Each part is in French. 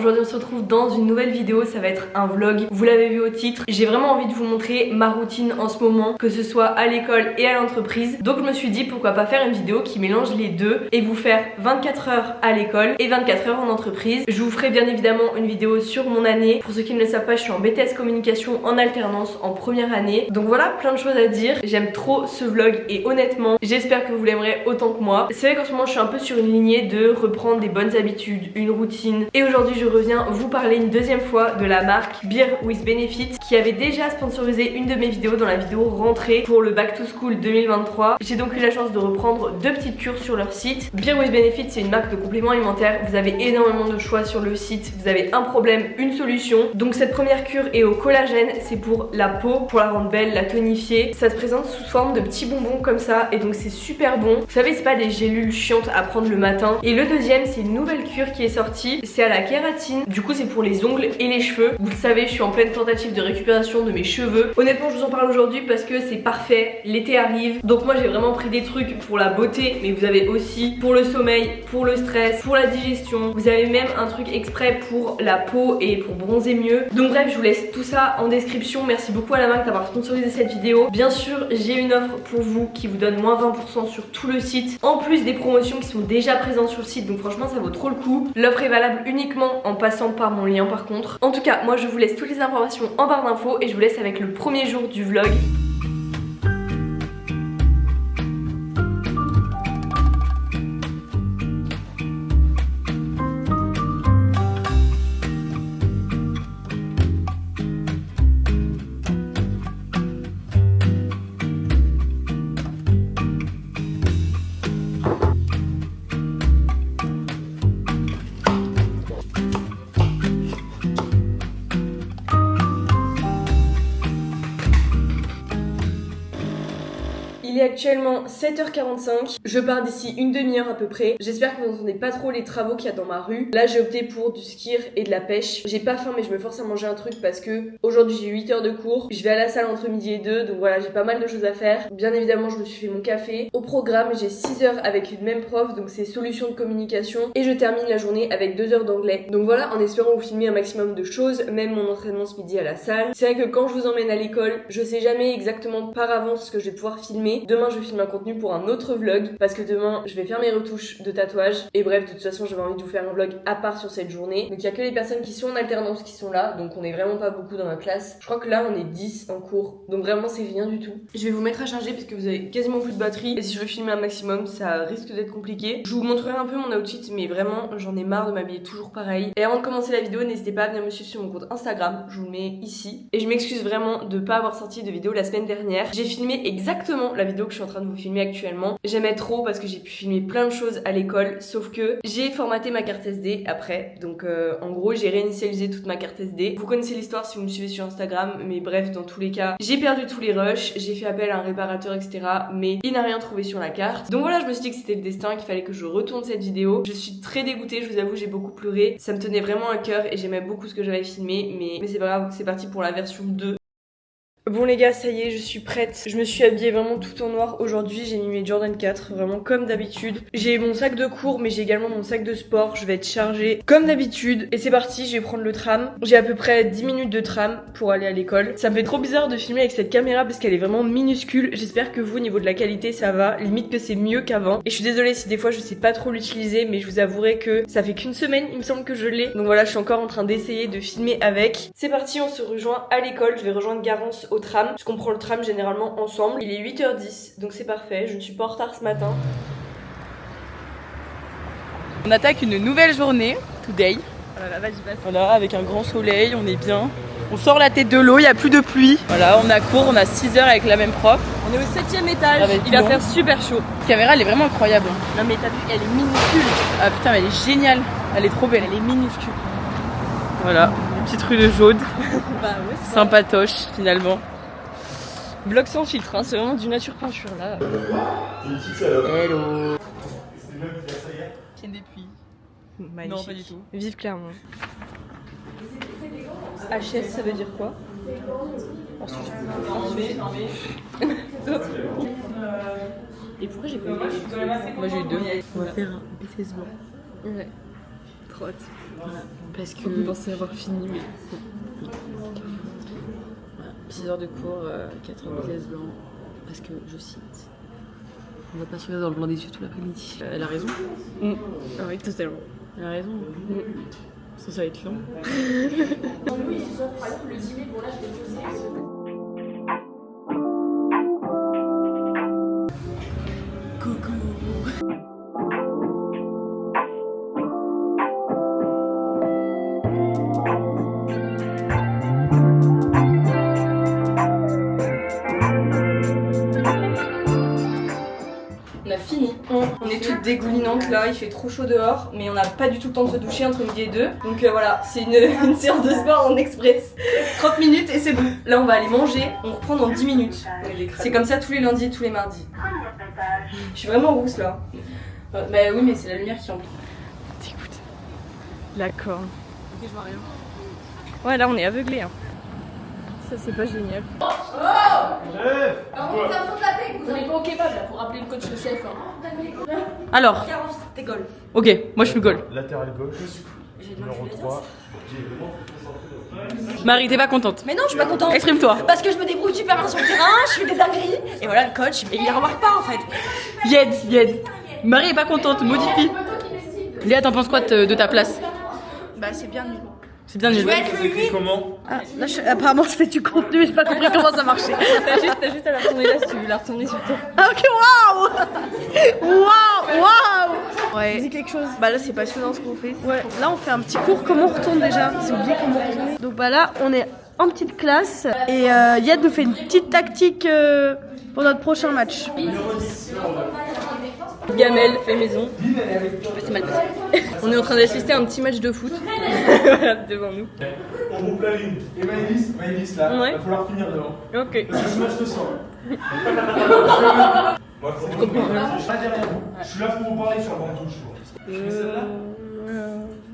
aujourd'hui on se retrouve dans une nouvelle vidéo, ça va être un vlog, vous l'avez vu au titre. J'ai vraiment envie de vous montrer ma routine en ce moment, que ce soit à l'école et à l'entreprise. Donc je me suis dit pourquoi pas faire une vidéo qui mélange les deux et vous faire 24 heures à l'école et 24 heures en entreprise. Je vous ferai bien évidemment une vidéo sur mon année. Pour ceux qui ne le savent pas, je suis en BTS communication en alternance en première année. Donc voilà, plein de choses à dire. J'aime trop ce vlog et honnêtement, j'espère que vous l'aimerez autant que moi. C'est vrai qu'en ce moment je suis un peu sur une lignée de reprendre des bonnes habitudes, une routine. Et aujourd'hui je reviens vous parler une deuxième fois de la marque Beer with Benefit qui avait déjà sponsorisé une de mes vidéos dans la vidéo rentrée pour le Back to School 2023. J'ai donc eu la chance de reprendre deux petites cures sur leur site. Beer with Benefit, c'est une marque de compléments alimentaires. Vous avez énormément de choix sur le site. Vous avez un problème, une solution. Donc cette première cure est au collagène, c'est pour la peau, pour la rendre belle, la tonifier. Ça se présente sous forme de petits bonbons comme ça et donc c'est super bon. Vous savez, c'est pas des gélules chiantes à prendre le matin. Et le deuxième, c'est une nouvelle cure qui est sortie. C'est à la kératine. Du coup, c'est pour les ongles et les cheveux. Vous le savez, je suis en pleine tentative de récupération de mes cheveux. Honnêtement, je vous en parle aujourd'hui parce que c'est parfait. L'été arrive. Donc moi, j'ai vraiment pris des trucs pour la beauté, mais vous avez aussi pour le sommeil, pour le stress, pour la digestion. Vous avez même un truc exprès pour la peau et pour bronzer mieux. Donc bref, je vous laisse tout ça en description. Merci beaucoup à la marque d'avoir sponsorisé cette vidéo. Bien sûr, j'ai une offre pour vous qui vous donne moins 20% sur tout le site. En plus des promotions qui sont déjà présentes sur le site. Donc franchement, ça vaut trop le coup. L'offre est valable uniquement en passant par mon lien par contre. En tout cas, moi je vous laisse toutes les informations en barre d'infos et je vous laisse avec le premier jour du vlog. Il est actuellement 7h45, je pars d'ici une demi-heure à peu près. J'espère que vous n'entendez pas trop les travaux qu'il y a dans ma rue. Là j'ai opté pour du skir et de la pêche. J'ai pas faim mais je me force à manger un truc parce que aujourd'hui j'ai 8 heures de cours. Je vais à la salle entre midi et 2, donc voilà, j'ai pas mal de choses à faire. Bien évidemment je me suis fait mon café. Au programme j'ai 6 heures avec une même prof, donc c'est solutions de communication. Et je termine la journée avec 2 heures d'anglais. Donc voilà, en espérant vous filmer un maximum de choses, même mon entraînement ce midi à la salle. C'est vrai que quand je vous emmène à l'école, je sais jamais exactement par avance ce que je vais pouvoir filmer. Demain je filme un contenu pour un autre vlog parce que demain je vais faire mes retouches de tatouage et bref, de toute façon j'avais envie de vous faire un vlog à part sur cette journée. Donc il y a que les personnes qui sont en alternance qui sont là, donc on est vraiment pas beaucoup dans la classe. Je crois que là on est 10 en cours, donc vraiment c'est rien du tout. Je vais vous mettre à charger parce que vous avez quasiment plus de batterie et si je veux filmer un maximum ça risque d'être compliqué. Je vous montrerai un peu mon outfit mais vraiment j'en ai marre de m'habiller toujours pareil. Et avant de commencer la vidéo, n'hésitez pas à venir me suivre sur mon compte Instagram, je vous le mets ici. Et je m'excuse vraiment de pas avoir sorti de vidéo la semaine dernière. J'ai filmé exactement la vidéo que je suis en train de vous filmer actuellement. J'aimais trop parce que j'ai pu filmer plein de choses à l'école, sauf que j'ai formaté ma carte SD après, donc en gros j'ai réinitialisé toute ma carte SD. Vous connaissez l'histoire si vous me suivez sur Instagram, mais bref, dans tous les cas j'ai perdu tous les rushs, j'ai fait appel à un réparateur etc, mais il n'a rien trouvé sur la carte. Donc voilà, je me suis dit que c'était le destin, qu'il fallait que je retourne cette vidéo. Je suis très dégoûtée, je vous avoue, j'ai beaucoup pleuré, ça me tenait vraiment à cœur et j'aimais beaucoup ce que j'avais filmé, mais c'est pas grave, c'est parti pour la version 2. Bon les gars, ça y est, je suis prête. Je me suis habillée vraiment tout en noir aujourd'hui. J'ai mis mes Jordan 4, vraiment comme d'habitude. J'ai mon sac de cours, mais j'ai également mon sac de sport. Je vais être chargée comme d'habitude. Et c'est parti, je vais prendre le tram. J'ai à peu près 10 minutes de tram pour aller à l'école. Ça me fait trop bizarre de filmer avec cette caméra parce qu'elle est vraiment minuscule. J'espère que vous, au niveau de la qualité, ça va. Limite que c'est mieux qu'avant. Et je suis désolée si des fois je sais pas trop l'utiliser, mais je vous avouerai que ça fait qu'une semaine, il me semble que je l'ai. Donc voilà, je suis encore en train d'essayer de filmer avec. C'est parti, on se rejoint à l'école. Je vais rejoindre Garance au tram, puisqu'on prend le tram généralement ensemble. Il est 8h10, donc c'est parfait, je ne suis pas en retard ce matin. On attaque une nouvelle journée, today. Voilà, vas-y, passe. Voilà, avec un grand soleil, on est bien. On sort la tête de l'eau, il n'y a plus de pluie. Voilà, on a cours, on a 6 heures avec la même prof. On est au 7ème étage, Avec il va nous. faire super chaud. La caméra, elle est vraiment incroyable. Non mais t'as vu, elle est minuscule. Ah putain, mais elle est géniale. Elle est trop belle. Elle est minuscule. Voilà, une petite rue de Jaude. Bah ouais, c'est Sympatoche, finalement. Vlog sans filtre, hein, c'est vraiment du nature peinture là. Hello. Pied des pluies. Magnifique. Non, pas du tout. Vive Clermont. HS, ça veut dire quoi? Et pourquoi j'ai pas eu? Moi j'ai eu 2. On va faire un BTS blanc. Ouais. Trop hâte. Parce que. Vous pensez avoir fini, mais. Voilà. 6 heures de cours, 90 blanc. Parce que, je cite, on va pas se regarder dans le blanc des yeux tout l'après-midi. Elle a raison. Ah oui, totalement. Elle a raison. Ça va être long. Oui, par exemple, le dîner, bon là, je vais poser. Coucou. On a fini. On est toutes dégoulinantes là, il fait trop chaud dehors, mais on n'a pas du tout le temps de se doucher entre midi et 2. Donc voilà, c'est une séance de sport en express. 30 minutes et c'est bon. Là on va aller manger, on reprend dans 10 minutes. C'est comme ça tous les lundis et tous les mardis. Je suis vraiment rousse là. Bah oui, mais c'est la lumière qui emplit. Écoute, la corne. Ok, je vois rien. Ouais, là on est aveuglé. Hein. Ça c'est pas génial. Vous n'allez pas au kebab là pour rappeler le coach le chef. Alors, T'es goal. ok, moi je suis goal. Latéral gauche, numéro 3. Marie, t'es pas contente? Mais non, je suis pas contente. Exprime-toi. Parce que je me débrouille super bien sur le terrain, je fais des dingueries. Et voilà, le coach, il les remarque pas en fait. Yed. Marie est pas contente, modifie. Léa, t'en penses quoi de ta place? Bah, c'est bien nul. C'est bien nul. Je vais être le 8. Comment? Ah, là, apparemment, je fais du contenu, j'ai pas compris comment ça marchait. T'as juste à la retourner là si tu veux la retourner sur toi. Ah, ok, waouh. Ouais. Dis quelque chose. Bah là, c'est passionnant ce qu'on fait. Ouais, là, on fait un petit cours. Comment on retourne déjà? J'ai oublié comment on retourne. Donc, bah là, on est en petite classe. Et Yad nous fait une petite tactique pour notre prochain match. Gamelle fait maison. C'est mal passé. On est en train d'assister à un petit match de foot. Voilà, devant nous. On groupe la ligne. Et Maëlys là, Ouais. va falloir finir devant. Ok. Parce que ce match te sort. Moi, je comprends rien. Je suis pas derrière vous. Je suis là pour vous parler sur le banc de touche. Je fais celle-là.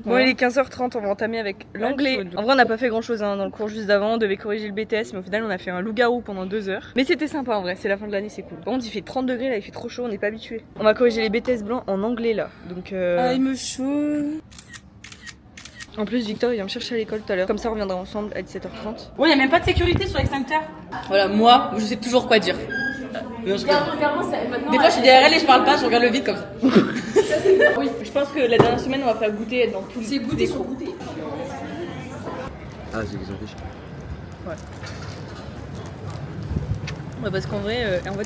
Bon, il est 15h30, on va entamer avec l'anglais. En vrai, on n'a pas fait grand chose dans le cours juste d'avant, on devait corriger le BTS, mais au final, on a fait un loup-garou pendant 2 heures. Mais c'était sympa en vrai, c'est la fin de l'année, c'est cool. Par contre, il fait 30 degrés là, il fait trop chaud, on n'est pas habitué. On va corriger les BTS blancs en anglais là, donc Ah, il me chaud. En plus, Victor il vient me chercher à l'école tout à l'heure, comme ça on reviendra ensemble à 17h30. Ouais, y'a même pas de sécurité sur l'extincteur. Voilà, moi, je sais toujours quoi dire. Non, je... Des fois, je suis derrière elle et je parle pas, je regarde le vide comme ça. Oui, je pense que la dernière semaine, on va faire goûter dans tous les goûter sur goûter. Ah, j'ai besoin de Ouais, parce qu'en vrai,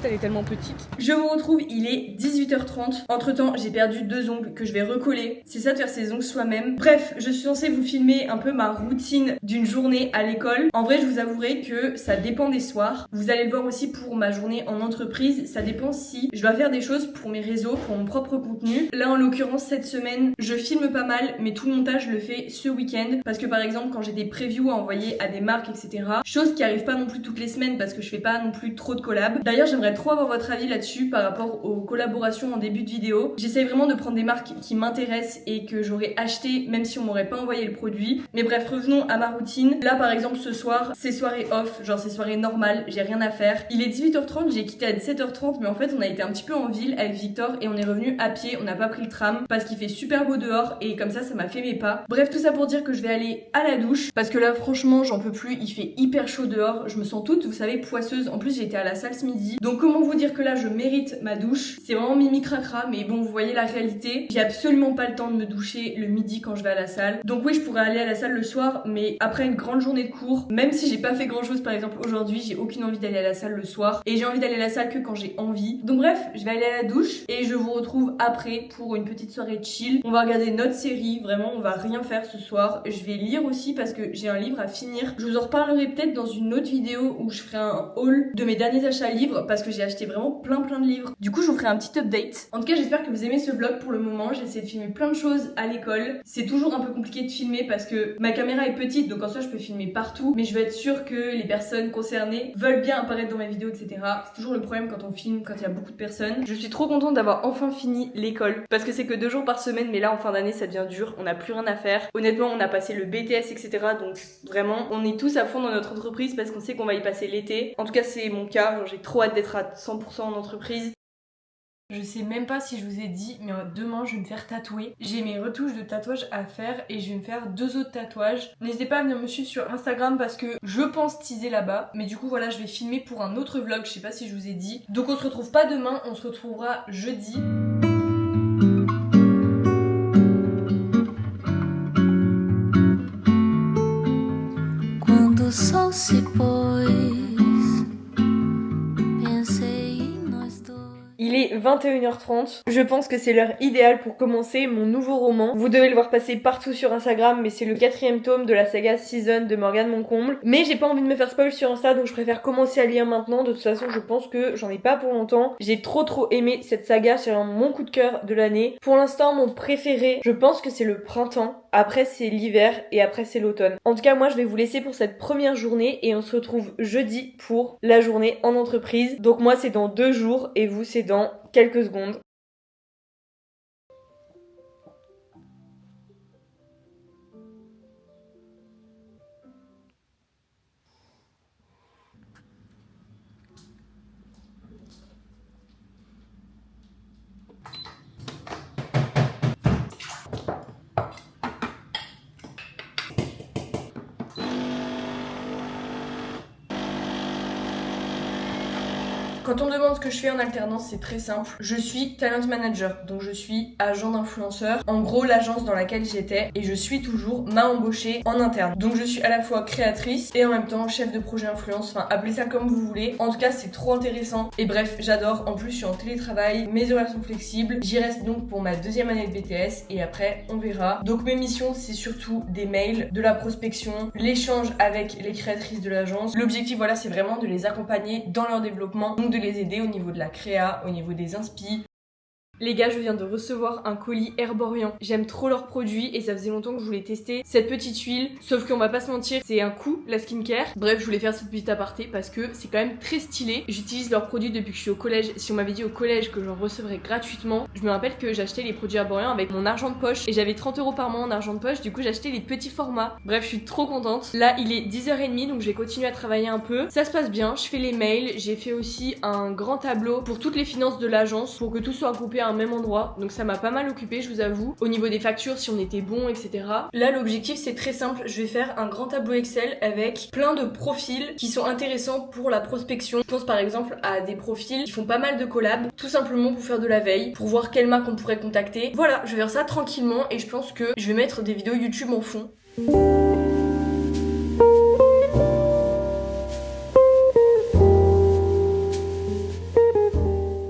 elle est tellement petite. Je vous retrouve, il est 18h30. Entre temps, j'ai perdu 2 ongles que je vais recoller. C'est ça de faire ses ongles soi-même. Bref, je suis censée vous filmer un peu ma routine d'une journée à l'école. En vrai, je vous avouerai que ça dépend des soirs. Vous allez le voir aussi pour ma journée en entreprise. Ça dépend si je dois faire des choses pour mes réseaux, pour mon propre contenu. Là, en l'occurrence, cette semaine, je filme pas mal, mais tout le montage, je le fais ce week-end. Parce que par exemple, quand j'ai des previews à envoyer à des marques, etc. Chose qui arrive pas non plus toutes les semaines parce que je fais pas non plus trop de collabs. D'ailleurs, j'aimerais trop avoir votre avis là-dessus par rapport aux collaborations en début de vidéo. J'essaye vraiment de prendre des marques qui m'intéressent et que j'aurais acheté même si on m'aurait pas envoyé le produit. Mais bref, revenons à ma routine. Là, par exemple, ce soir, c'est soirée off, genre c'est soirée normale, j'ai rien à faire. Il est 18h30, j'ai quitté à 17h30, mais en fait, on a été un petit peu en ville avec Victor et on est revenu à pied, on n'a pas pris le tram parce qu'il fait super beau dehors et comme ça m'a fait mes pas. Bref, tout ça pour dire que je vais aller à la douche parce que là, franchement, j'en peux plus, il fait hyper chaud dehors, je me sens toute, vous savez, poisseuse. En plus, j'ai été à la salle ce midi. Donc comment vous dire que là je mérite ma douche? C'est vraiment mimi cracra, mais bon, vous voyez la réalité. J'ai absolument pas le temps de me doucher le midi quand je vais à la salle. Donc oui, je pourrais aller à la salle le soir, mais après une grande journée de cours, même si j'ai pas fait grand chose par exemple aujourd'hui, j'ai aucune envie d'aller à la salle le soir. Et j'ai envie d'aller à la salle que quand j'ai envie. Donc bref, je vais aller à la douche et je vous retrouve après pour une petite soirée chill. On va regarder notre série, vraiment on va rien faire ce soir. Je vais lire aussi parce que j'ai un livre à finir. Je vous en reparlerai peut-être dans une autre vidéo où je ferai un haul de mes derniers achats livres parce que j'ai acheté vraiment plein de livres. Du coup, je vous ferai un petit update. En tout cas, j'espère que vous aimez ce vlog pour le moment. J'ai essayé de filmer plein de choses à l'école. C'est toujours un peu compliqué de filmer parce que ma caméra est petite, donc en soi, je peux filmer partout. Mais je veux être sûre que les personnes concernées veulent bien apparaître dans mes vidéos, etc. C'est toujours le problème quand on filme, quand il y a beaucoup de personnes. Je suis trop contente d'avoir enfin fini l'école parce que c'est que 2 jours par semaine, mais là, en fin d'année, ça devient dur. On n'a plus rien à faire. Honnêtement, on a passé le BTS, etc. Donc vraiment, on est tous à fond dans notre entreprise parce qu'on sait qu'on va y passer l'été. En tout cas, c'est mon cas. J'ai trop hâte d'être à 100% en entreprise. Je sais même pas si je vous ai dit, mais demain je vais me faire tatouer. J'ai mes retouches de tatouage à faire et je vais me faire 2 autres tatouages. N'hésitez pas à venir me suivre sur Instagram parce que je pense teaser là-bas. Mais du coup voilà, je vais filmer pour un autre vlog, je sais pas si je vous ai dit. Donc on se retrouve pas demain, on se retrouvera jeudi. Quando o sol se pôs, pensei em nós dois. Il est 21h30. Je pense que c'est l'heure idéale pour commencer mon nouveau roman. Vous devez le voir passer partout sur Instagram, mais c'est le 4e tome de la saga Season de Morgane Moncomble. Mais j'ai pas envie de me faire spoil sur Insta, donc je préfère commencer à lire maintenant. De toute façon, je pense que j'en ai pas pour longtemps. J'ai trop aimé cette saga, c'est vraiment mon coup de cœur de l'année. Pour l'instant, mon préféré, je pense que c'est le printemps. Après, c'est l'hiver et après, c'est l'automne. En tout cas, moi, je vais vous laisser pour cette première journée et on se retrouve jeudi pour la journée en entreprise. Donc moi, c'est dans 2 jours et vous, c'est dans quelques secondes. Quand on me demande ce que je fais en alternance, c'est très simple. Je suis talent manager, donc je suis agent d'influenceur. En gros, l'agence dans laquelle j'étais et je suis toujours m'a embauchée en interne. Donc je suis à la fois créatrice et en même temps chef de projet influence. Enfin, appelez ça comme vous voulez. En tout cas, c'est trop intéressant. Et bref, j'adore. En plus, je suis en télétravail. Mes horaires sont flexibles. J'y reste donc pour ma 2e année de BTS et après, on verra. Donc mes missions, c'est surtout des mails, de la prospection, l'échange avec les créatrices de l'agence. L'objectif, voilà, c'est vraiment de les accompagner dans leur développement. Donc de les aider au niveau de la créa, au niveau des inspi. Les gars, je viens de recevoir un colis Herborian. J'aime trop leurs produits et ça faisait longtemps que je voulais tester cette petite huile. Sauf qu'on va pas se mentir, c'est un coup la skincare. Bref, je voulais faire cette petite aparté parce que c'est quand même très stylé. J'utilise leurs produits depuis que je suis au collège. Si on m'avait dit au collège que j'en recevrais gratuitement, je me rappelle que j'achetais les produits Herborian avec mon argent de poche et j'avais 30 € par mois en argent de poche. Du coup, j'achetais les petits formats. Bref, je suis trop contente. Là, il est 10h30 donc je vais continuer à travailler un peu. Ça se passe bien, je fais les mails. J'ai fait aussi un grand tableau pour toutes les finances de l'agence pour que tout soit groupé à un même endroit. Donc ça m'a pas mal occupé, je vous avoue. Au niveau des factures, si on était bon, etc. Là, l'objectif, c'est très simple. Je vais faire un grand tableau Excel avec plein de profils qui sont intéressants pour la prospection. Je pense par exemple à des profils qui font pas mal de collabs, tout simplement pour faire de la veille, pour voir quelle marque on pourrait contacter. Voilà, je vais faire ça tranquillement et je pense que je vais mettre des vidéos YouTube en fond.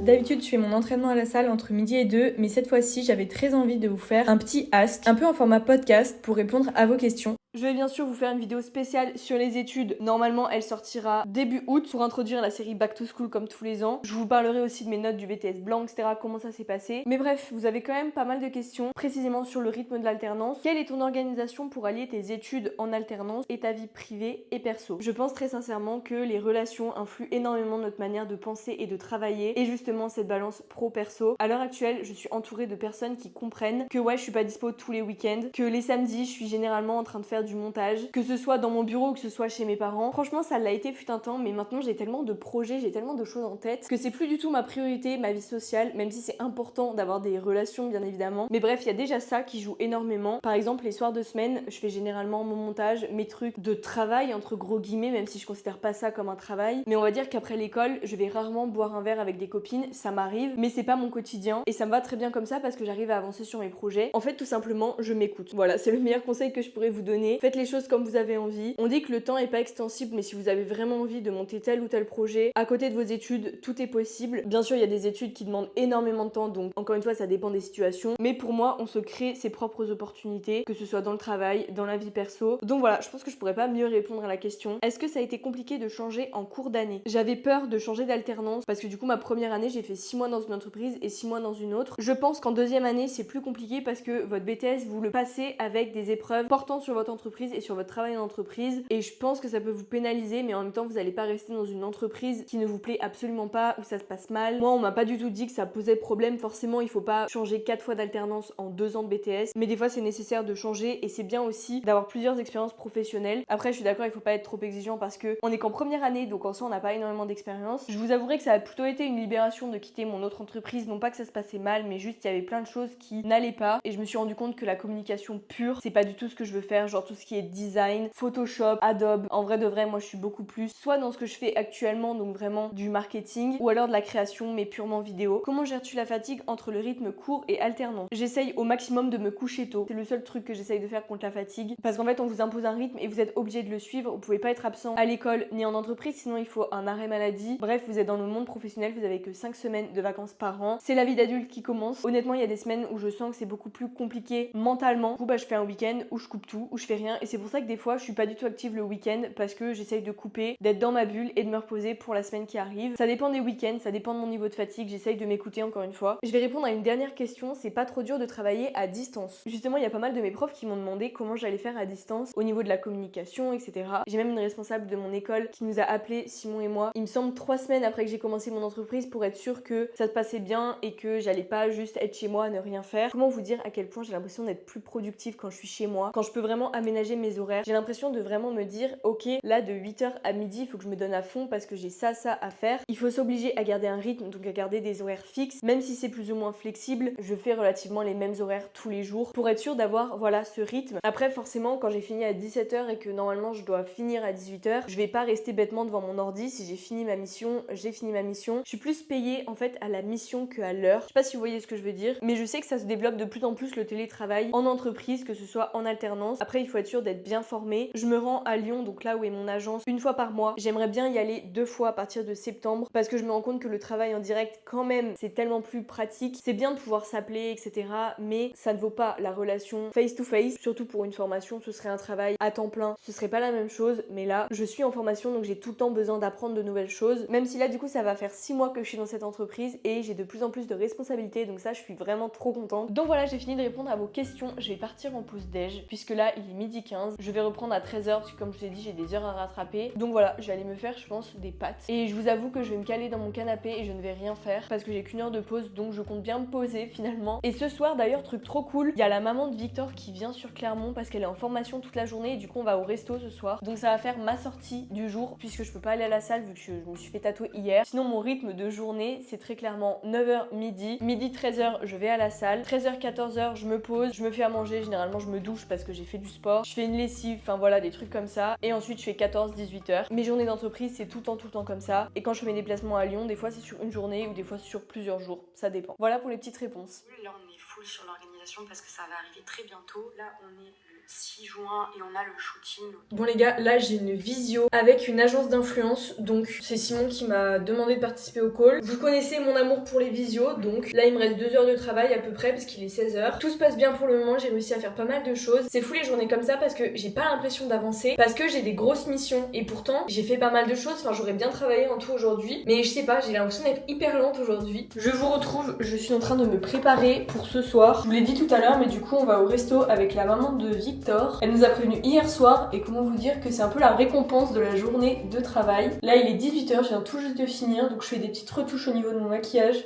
D'habitude, je fais mon entraînement à la salle entre midi et 2, mais cette fois-ci, j'avais très envie de vous faire un petit ask, un peu en format podcast pour répondre à vos questions. Je vais bien sûr vous faire une vidéo spéciale sur les études. Normalement, elle sortira début août pour introduire la série Back to School comme tous les ans. Je vous parlerai aussi de mes notes du BTS blanc, etc. Comment ça s'est passé. Mais bref, vous avez quand même pas mal de questions, précisément sur le rythme de l'alternance. Quelle est ton organisation pour allier tes études en alternance et ta vie privée et perso? Je pense très sincèrement que les relations influent énormément notre manière de penser et de travailler. Et justement, cette balance pro-perso. À l'heure actuelle, je suis entourée de personnes qui comprennent que ouais, je suis pas dispo tous les week-ends, que les samedis, je suis généralement en train de faire du montage, que ce soit dans mon bureau ou que ce soit chez mes parents. Franchement, ça l'a été fut un temps, mais maintenant j'ai tellement de projets, j'ai tellement de choses en tête que c'est plus du tout ma priorité, ma vie sociale, même si c'est important d'avoir des relations bien évidemment. Mais bref, il y a déjà ça qui joue énormément. Par exemple, les soirs de semaine, je fais généralement mon montage, mes trucs de travail entre gros guillemets, même si je considère pas ça comme un travail. Mais on va dire qu'après l'école, je vais rarement boire un verre avec des copines, ça m'arrive, mais c'est pas mon quotidien et ça me va très bien comme ça parce que j'arrive à avancer sur mes projets. En fait, tout simplement, je m'écoute. Voilà, c'est le meilleur conseil que je pourrais vous donner. Faites les choses comme vous avez envie. On dit que le temps est pas extensible, mais si vous avez vraiment envie de monter tel ou tel projet à côté de vos études, tout est possible. Bien sûr, il y a des études qui demandent énormément de temps, donc encore une fois, ça dépend des situations. Mais pour moi, on se crée ses propres opportunités, que ce soit dans le travail, dans la vie perso. Donc voilà, je pense que je pourrais pas mieux répondre à la question. Est-ce que ça a été compliqué de changer en cours d'année? J'avais peur de changer d'alternance parce que du coup, ma première année, j'ai fait 6 mois dans une entreprise et 6 mois dans une autre. Je pense qu'en deuxième année, c'est plus compliqué parce que votre BTS, vous le passez avec des épreuves portant sur votre entreprise et sur votre travail en entreprise. Et je pense que ça peut vous pénaliser, mais en même temps vous n'allez pas rester dans une entreprise qui ne vous plaît absolument pas, où ça se passe mal. Moi on m'a pas du tout dit que ça posait problème. Forcément il faut pas changer 4 fois d'alternance en 2 ans de BTS, mais des fois c'est nécessaire de changer et c'est bien aussi d'avoir plusieurs expériences professionnelles. Après je suis d'accord, il faut pas être trop exigeant parce que on est qu'en première année, donc en soi on n'a pas énormément d'expérience. Je vous avouerai que ça a plutôt été une libération de quitter mon autre entreprise, non pas que ça se passait mal, mais juste il y avait plein de choses qui n'allaient pas et je me suis rendu compte que la communication pure c'est pas du tout ce que je veux faire, genre tout ce qui est design, Photoshop, Adobe. En vrai de vrai, moi je suis beaucoup plus soit dans ce que je fais actuellement, donc vraiment du marketing, ou alors de la création mais purement vidéo. Comment gères-tu la fatigue entre le rythme court et alternant? J'essaye au maximum de me coucher tôt, c'est le seul truc que j'essaye de faire contre la fatigue, parce qu'en fait on vous impose un rythme et vous êtes obligé de le suivre. Vous pouvez pas être absent à l'école ni en entreprise, sinon il faut un arrêt maladie. Bref, vous êtes dans le monde professionnel, vous avez que 5 semaines de vacances par an, c'est la vie d'adulte qui commence. Honnêtement il y a des semaines où je sens que c'est beaucoup plus compliqué mentalement. Du coup je fais un week-end où je coupe tout, où je fais rien, et c'est pour ça que des fois je suis pas du tout active le week-end, parce que j'essaye de couper, d'être dans ma bulle et de me reposer pour la semaine qui arrive. Ça dépend des week-ends, ça dépend de mon niveau de fatigue, j'essaye de m'écouter encore une fois. Je vais répondre à une dernière question, c'est pas trop dur de travailler à distance? Justement il y a pas mal de mes profs qui m'ont demandé comment j'allais faire à distance au niveau de la communication, etc. J'ai même une responsable de mon école qui nous a appelé, Simon et moi, il me semble 3 semaines après que j'ai commencé mon entreprise, pour être sûre que ça se passait bien et que j'allais pas juste être chez moi à ne rien faire. Comment vous dire à quel point j'ai l'impression d'être plus productive quand je suis chez moi, quand je peux vraiment aménager mes horaires. J'ai l'impression de vraiment me dire ok, là de 8h à midi il faut que je me donne à fond parce que j'ai ça à faire. Il faut s'obliger à garder un rythme, donc à garder des horaires fixes, même si c'est plus ou moins flexible. Je fais relativement les mêmes horaires tous les jours pour être sûre d'avoir voilà ce rythme. Après forcément quand j'ai fini à 17h et que normalement je dois finir à 18h, je vais pas rester bêtement devant mon ordi. Si j'ai fini ma mission, j'ai fini ma mission. Je suis plus payée en fait à la mission que à l'heure. Je sais pas si vous voyez ce que je veux dire, mais je sais que ça se développe de plus en plus le télétravail en entreprise, que ce soit en alternance. Après il faut être sûr d'être bien formé. Je me rends à Lyon, donc là où est mon agence, une fois par mois. J'aimerais bien y aller 2 fois à partir de septembre parce que je me rends compte que le travail en direct quand même c'est tellement plus pratique. C'est bien de pouvoir s'appeler etc, mais ça ne vaut pas la relation face to face. Surtout pour une formation, ce serait un travail à temps plein, ce serait pas la même chose. Mais là je suis en formation donc j'ai tout le temps besoin d'apprendre de nouvelles choses, même si là du coup ça va faire 6 mois que je suis dans cette entreprise et j'ai de plus en plus de responsabilités, donc ça je suis vraiment trop contente. Donc voilà, j'ai fini de répondre à vos questions. Je vais partir en pause déj puisque là il est 12h15. Je vais reprendre à 13h parce que comme je vous ai dit j'ai des heures à rattraper. Donc voilà, je vais aller me faire je pense des pâtes et je vous avoue que je vais me caler dans mon canapé et je ne vais rien faire parce que j'ai qu'une heure de pause, donc je compte bien me poser finalement. Et ce soir d'ailleurs, truc trop cool, il y a la maman de Victor qui vient sur Clermont parce qu'elle est en formation toute la journée et du coup on va au resto ce soir. Donc ça va faire ma sortie du jour puisque je peux pas aller à la salle vu que je me suis fait tatouer hier. Sinon mon rythme de journée c'est très clairement 9h midi, 13h je vais à la salle, 13h 14h je me pose, je me fais à manger, généralement je me douche parce que j'ai fait du sport, je fais une lessive, enfin voilà des trucs comme ça, et ensuite je fais 14-18h. Mes journées d'entreprise c'est tout le temps comme ça, et quand je fais mes déplacements à Lyon, des fois c'est sur une journée ou des fois sur plusieurs jours, ça dépend. Voilà pour les petites réponses. Là on est full sur l'organisation parce que ça va arriver très bientôt. Là on est le 6 juin et on a le shooting. Bon les gars, là j'ai une visio avec une agence d'influence, donc c'est Simon qui m'a demandé de participer au call. Vous connaissez mon amour pour les visios, donc là il me reste 2 heures de travail à peu près parce qu'il est 16h. Tout se passe bien pour le moment, j'ai réussi à faire pas mal de choses. C'est fou les journées comme ça parce que j'ai pas l'impression d'avancer, parce que j'ai des grosses missions et pourtant j'ai fait pas mal de choses, enfin j'aurais bien travaillé en tout aujourd'hui, mais je sais pas, j'ai l'impression d'être hyper lente aujourd'hui. Je vous retrouve, je suis en train de me préparer pour ce soir. Je vous l'ai dit tout à l'heure, mais du coup on va au resto avec la maman de Victor. Elle nous a prévenu hier soir et comment vous dire que c'est un peu la récompense de la journée de travail. Là il est 18h, je viens tout juste de finir, donc je fais des petites retouches au niveau de mon maquillage.